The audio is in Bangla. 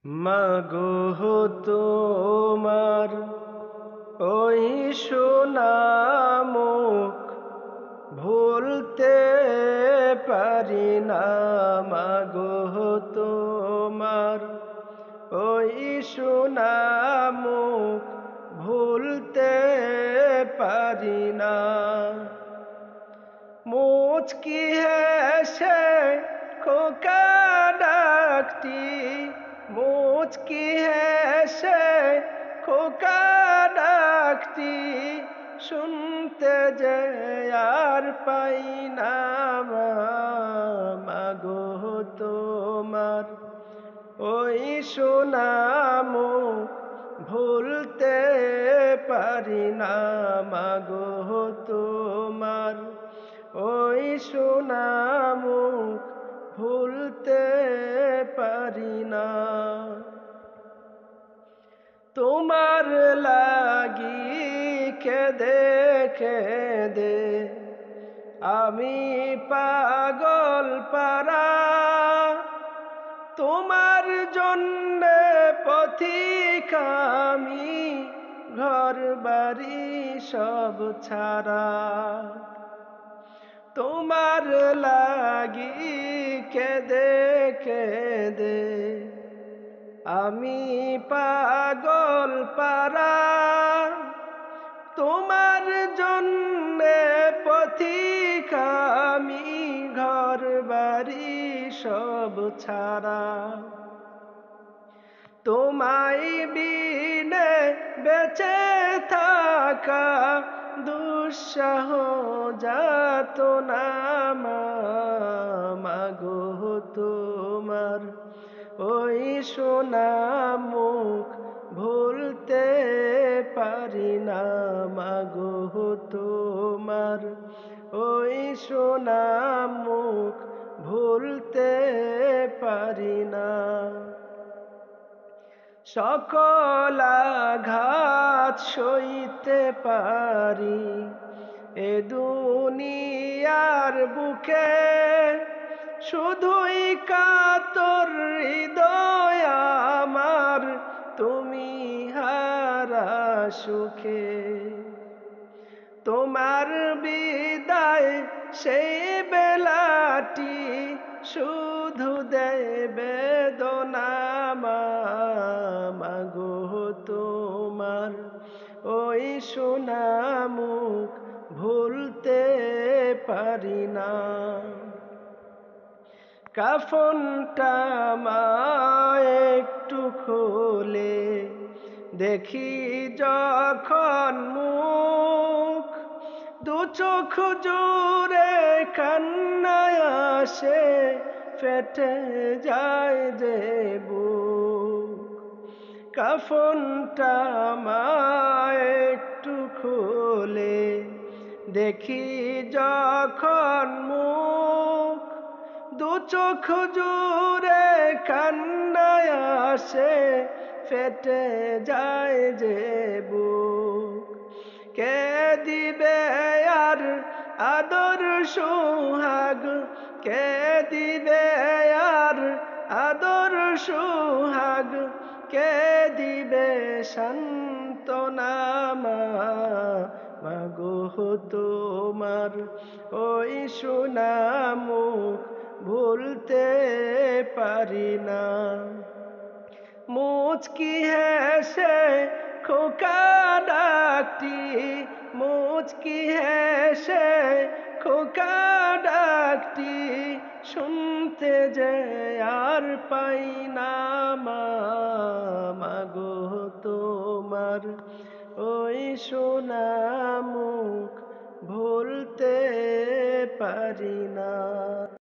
মাগো তোমার ওই সোনা মুখ ভুলতে পারি না। মাগো তোমার ওই সোনা মুখ ভুলতে পারি না। মুচকি হেসে খোকা ডাকটি, মুচকি হেসে খোকা ডাকটি শুনতে যে আর পাই না। মাগো তোমার ওই সোনা মুখ ভুলতে পারি না। মাগো তোমার ওই সোনা মুখ ভুলতে পারি না। তোমার লাগি কেঁদে কেঁদে আমি পাগল পারা, তোমার জন্যে পথিক আমি ঘর বাড়ি সব ছাড়া। তোমার লাগি কেঁদে কেঁদে আমি পাগল পারা, তোমার জন্যে পথিক আমি ঘর বাড়ি সব ছাড়া। তোমায় বিনে বেঁচে থাকা দুঃসহ যাতনা। মাগো তোমার ওই সোনা মুখ ভুলতে পারি না। মাগো তোমার ওই সোনা মুখ ভুলতে পারি না। সকল আঘাত সইতে পারি এ দুনিয়ার বুকে, শুধুই কাতর হৃদয় আমার তুমি হারা সুখে। তোমার বিদায় সেই বেলাটি শুধু দেয় বেদনা। মাগো তোমার ওই সোনা মুখ ভুলতে পারি না। কাফনটা আমায় একটু খুলে দেখি যখন মুখ, দু চোখ জুড়ে কান্নায় আসে ফেটে যায় যে বুক। কাফনটা আমায় একটু খুলে দেখি যখন মুখ, দু চোখ জুড়ে কান্নায় আসে ফেটে যায় যে বুক। কে দিবে আর আদর সোহাগ, কে দিবে আর আদর সোহাগ, কে দিবে সান্ত্বনা। মাগো তোমার ওই সোনা মুখ ভুলতে পারি না। মুচকি হেসে খোকা ডাকটি, মুচকি হেসে খোকা ডাকটি শুনতে যে আর পাই না। মাগো তোমার ওই সোনা মুখ ভুলতে পারি না।